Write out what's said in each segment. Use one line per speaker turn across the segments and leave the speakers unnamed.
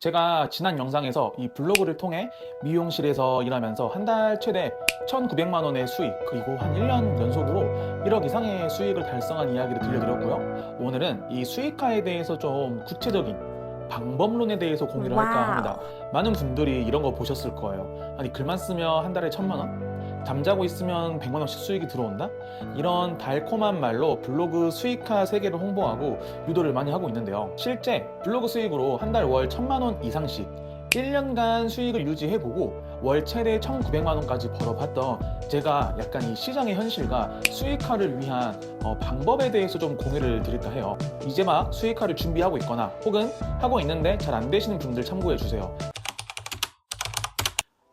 제가 지난 영상에서 이 블로그를 통해 미용실에서 일하면서 한 달 최대 1,900만 원의 수익, 그리고 한 1년 연속으로 1억 이상의 수익을 달성한 이야기를 들려드렸고요. 오늘은 이 수익화에 대해서 좀 구체적인 방법론에 대해서 공유를 할까 합니다. 많은 분들이 이런 거 보셨을 거예요. 아니, 글만 쓰면 한 달에 1,000만 원? 잠자고 있으면 100만 원씩 수익이 들어온다? 이런 달콤한 말로 블로그 수익화 세계를 홍보하고 유도를 많이 하고 있는데요. 실제 블로그 수익으로 한 달 월 1,000만 원 이상씩 1년간 수익을 유지해보고 월 최대 1,900만 원까지 벌어봤던 제가 약간 이 시장의 현실과 수익화를 위한 방법에 대해서 좀 공유를 드릴까 해요. 이제 막 수익화를 준비하고 있거나 혹은 하고 있는데 잘 안 되시는 분들 참고해 주세요.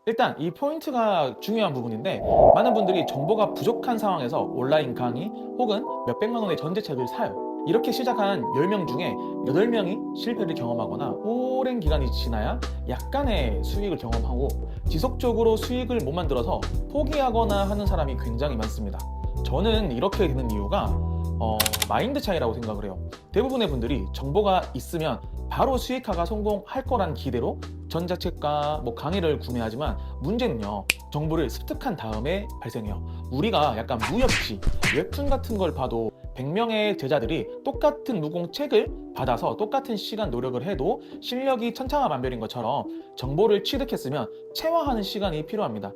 일단 이 포인트가 중요한 부분인데, 많은 분들이 정보가 부족한 상황에서 온라인 강의 혹은 몇백만 원의 전재책을 사요. 이렇게 시작한 10명 중에 8명이 실패를 경험하거나 오랜 기간이 지나야 약간의 수익을 경험하고 지속적으로 수익을 못 만들어서 포기하거나 하는 사람이 굉장히 많습니다. 저는 이렇게 되는 이유가 마인드 차이라고 생각을 해요. 대부분의 분들이 정보가 있으면 바로 수익화가 성공할 거란 기대로 전자책과 강의를 구매하지만, 문제는요, 정보를 습득한 다음에 발생해요. 우리가 약간 무협지, 웹툰 같은 걸 봐도 100명의 제자들이 똑같은 무공책을 받아서 똑같은 시간 노력을 해도 실력이 천차만별인 것처럼 정보를 취득했으면 체화하는 시간이 필요합니다.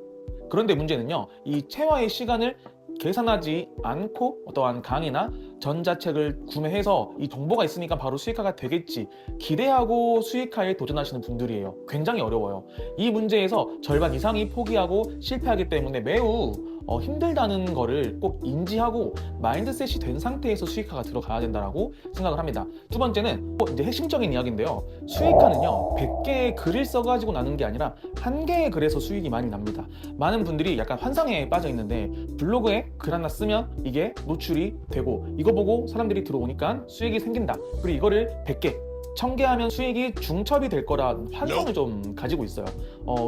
그런데 문제는요, 이 체화의 시간을 계산하지 않고 어떠한 강의나 전자책을 구매해서 이 정보가 있으니까 바로 수익화가 되겠지 기대하고 수익화에 도전하시는 분들이에요. 굉장히 어려워요. 이 문제에서 절반 이상이 포기하고 실패하기 때문에 매우 힘들다는 거를 꼭 인지하고 마인드셋이 된 상태에서 수익화가 들어가야 된다고 생각을 합니다. 두 번째는 이제 핵심적인 이야기인데요. 수익화는요, 100개의 글을 써가지고 나는 게 아니라 1개의 글에서 수익이 많이 납니다. 많은 분들이 약간 환상에 빠져 있는데, 블로그에 글 하나 쓰면 이게 노출이 되고 이거 보고 사람들이 들어오니까 수익이 생긴다, 그리고 이거를 100개 1,000개 하면 수익이 중첩이 될 거라 환상을 좀 가지고 있어요.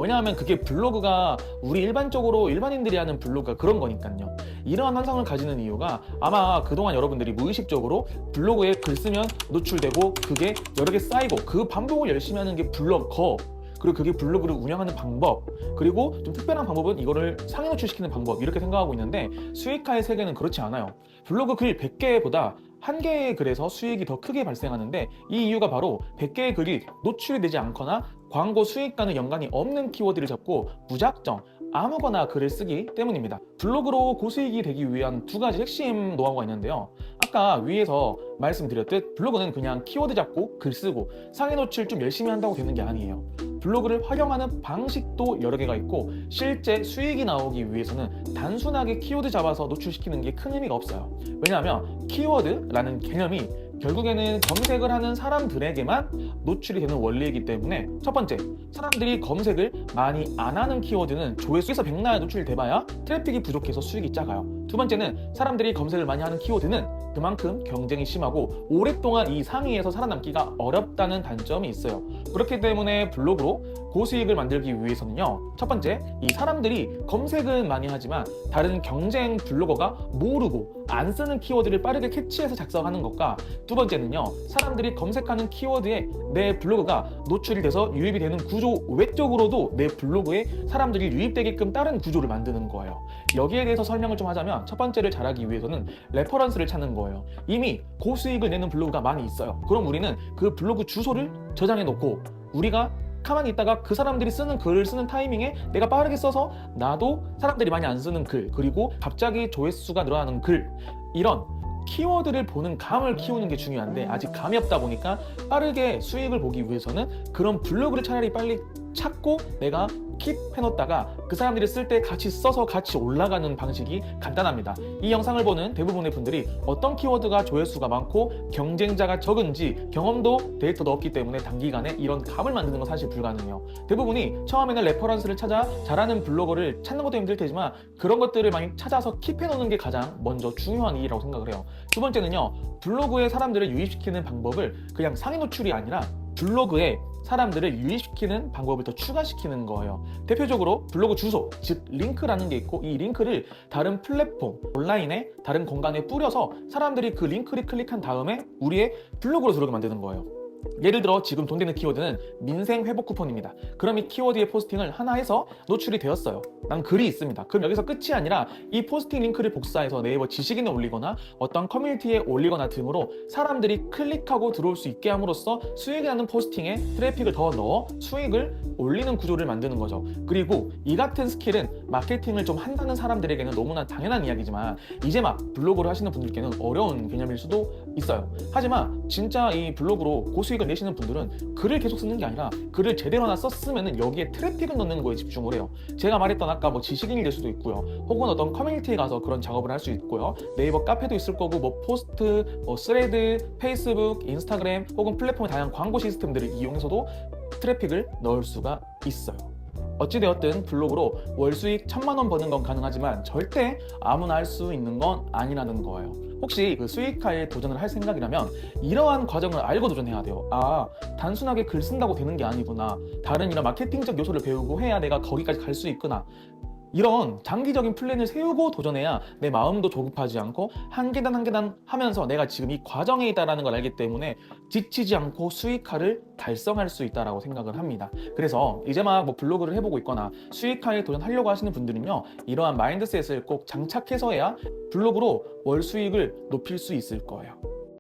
왜냐하면 그게 블로그가 우리 일반인들이 하는 블로그가 그런 거니까요. 이러한 환상을 가지는 이유가, 아마 그동안 여러분들이 무의식적으로 블로그에 글 쓰면 노출되고 그게 여러 개 쌓이고 그 반복을 열심히 하는 게 블로거, 그리고 그게 블로그를 운영하는 방법, 그리고 좀 특별한 방법은 이거를 상위 노출시키는 방법, 이렇게 생각하고 있는데, 수익화의 세계는 그렇지 않아요. 블로그 글 100개보다 1개의 글에서 수익이 더 크게 발생하는데, 이 이유가 바로 100개의 글이 노출이 되지 않거나 광고 수익과는 연관이 없는 키워드를 잡고 무작정 아무거나 글을 쓰기 때문입니다. 블로그로 고수익이 되기 위한 두 가지 핵심 노하우가 있는데요. 아까 위에서 말씀드렸듯 블로그는 그냥 키워드 잡고 글 쓰고 상위 노출 좀 열심히 한다고 되는 게 아니에요. 블로그를 활용하는 방식도 여러 개가 있고, 실제 수익이 나오기 위해서는 단순하게 키워드 잡아서 노출시키는 게 큰 의미가 없어요. 왜냐하면 키워드라는 개념이 결국에는 검색을 하는 사람들에게만 노출이 되는 원리이기 때문에, 첫 번째, 사람들이 검색을 많이 안 하는 키워드는 조회수에서 백날 노출돼봐야 트래픽이 부족해서 수익이 작아요. 두 번째는, 사람들이 검색을 많이 하는 키워드는 그만큼 경쟁이 심하고 오랫동안 이 상위에서 살아남기가 어렵다는 단점이 있어요. 그렇기 때문에 블로그로 고수익을 만들기 위해서는요, 첫 번째, 이 사람들이 검색은 많이 하지만 다른 경쟁 블로거가 모르고 안 쓰는 키워드를 빠르게 캐치해서 작성하는 것과, 두 번째는요, 사람들이 검색하는 키워드에 내 블로그가 노출이 돼서 유입이 되는 구조 외적으로도 내 블로그에 사람들이 유입되게끔 다른 구조를 만드는 거예요. 여기에 대해서 설명을 좀 하자면, 첫 번째를 잘하기 위해서는 레퍼런스를 찾는 거예요. 이미 고수익을 내는 블로그가 많이 있어요. 그럼 우리는 그 블로그 주소를 저장해 놓고, 우리가 가만히 있다가 그 사람들이 쓰는 글을 쓰는 타이밍에 내가 빠르게 써서 나도 사람들이 많이 안 쓰는 글, 그리고 갑자기 조회수가 늘어나는 글, 이런 키워드를 보는 감을 키우는 게 중요한데, 아직 감이 없다 보니까 빠르게 수익을 보기 위해서는 그런 블로그를 차라리 빨리 찾고 내가 킵해놓다가 그 사람들이 쓸 때 같이 써서 같이 올라가는 방식이 간단합니다. 이 영상을 보는 대부분의 분들이 어떤 키워드가 조회수가 많고 경쟁자가 적은지 경험도 데이터도 없기 때문에 단기간에 이런 감을 만드는 건 사실 불가능해요. 대부분이 처음에는 레퍼런스를 찾아 잘하는 블로거를 찾는 것도 힘들 테지만, 그런 것들을 많이 찾아서 킵해놓는 게 가장 먼저 중요한 일이라고 생각을 해요. 두 번째는요, 블로그에 사람들을 유입시키는 방법을 그냥 상위 노출이 아니라 블로그에 사람들을 유입시키는 방법을 더 추가시키는 거예요. 대표적으로 블로그 주소, 즉 링크라는 게 있고, 이 링크를 다른 플랫폼, 온라인에 다른 공간에 뿌려서 사람들이 그 링크를 클릭한 다음에 우리의 블로그로 들어오게 만드는 거예요. 예를 들어 지금 돈 되는 키워드는 민생 회복 쿠폰입니다. 그럼 이 키워드의 포스팅을 하나 해서 노출이 되었어요. 난 글이 있습니다. 그럼 여기서 끝이 아니라 이 포스팅 링크를 복사해서 네이버 지식인에 올리거나 어떤 커뮤니티에 올리거나 등으로 사람들이 클릭하고 들어올 수 있게 함으로써 수익이 나는 포스팅에 트래픽을 더 넣어 수익을 올리는 구조를 만드는 거죠. 그리고 이 같은 스킬은 마케팅을 좀 한다는 사람들에게는 너무나 당연한 이야기지만 이제 막 블로그를 하시는 분들께는 어려운 개념일 수도 있어요. 하지만 진짜 이 블로그로 고수익을 내시는 분들은 글을 계속 쓰는 게 아니라 글을 제대로 하나 썼으면 여기에 트래픽을 넣는 거에 집중을 해요. 제가 말했던 아까 뭐 지식인이 될 수도 있고요. 혹은 어떤 커뮤니티에 가서 그런 작업을 할 수 있고요. 네이버 카페도 있을 거고 뭐 포스트, 뭐 스레드, 페이스북, 인스타그램 혹은 플랫폼의 다양한 광고 시스템들을 이용해서도 트래픽을 넣을 수가 있어요. 어찌되었든 블로그로 월 수익 1,000만 원 버는 건 가능하지만 절대 아무나 할 수 있는 건 아니라는 거예요. 혹시 그 수익화에 도전을 할 생각이라면 이러한 과정을 알고 도전해야 돼요. 아, 단순하게 글 쓴다고 되는 게 아니구나. 다른 이런 마케팅적 요소를 배우고 해야 내가 거기까지 갈 수 있구나. 이런 장기적인 플랜을 세우고 도전해야 내 마음도 조급하지 않고 한 계단 한 계단 하면서 내가 지금 이 과정에 있다는 걸 알기 때문에 지치지 않고 수익화를 달성할 수 있다고 생각을 합니다. 그래서 이제 막 뭐 블로그를 해보고 있거나 수익화에 도전하려고 하시는 분들은요, 이러한 마인드셋을 꼭 장착해서 해야 블로그로 월 수익을 높일 수 있을 거예요.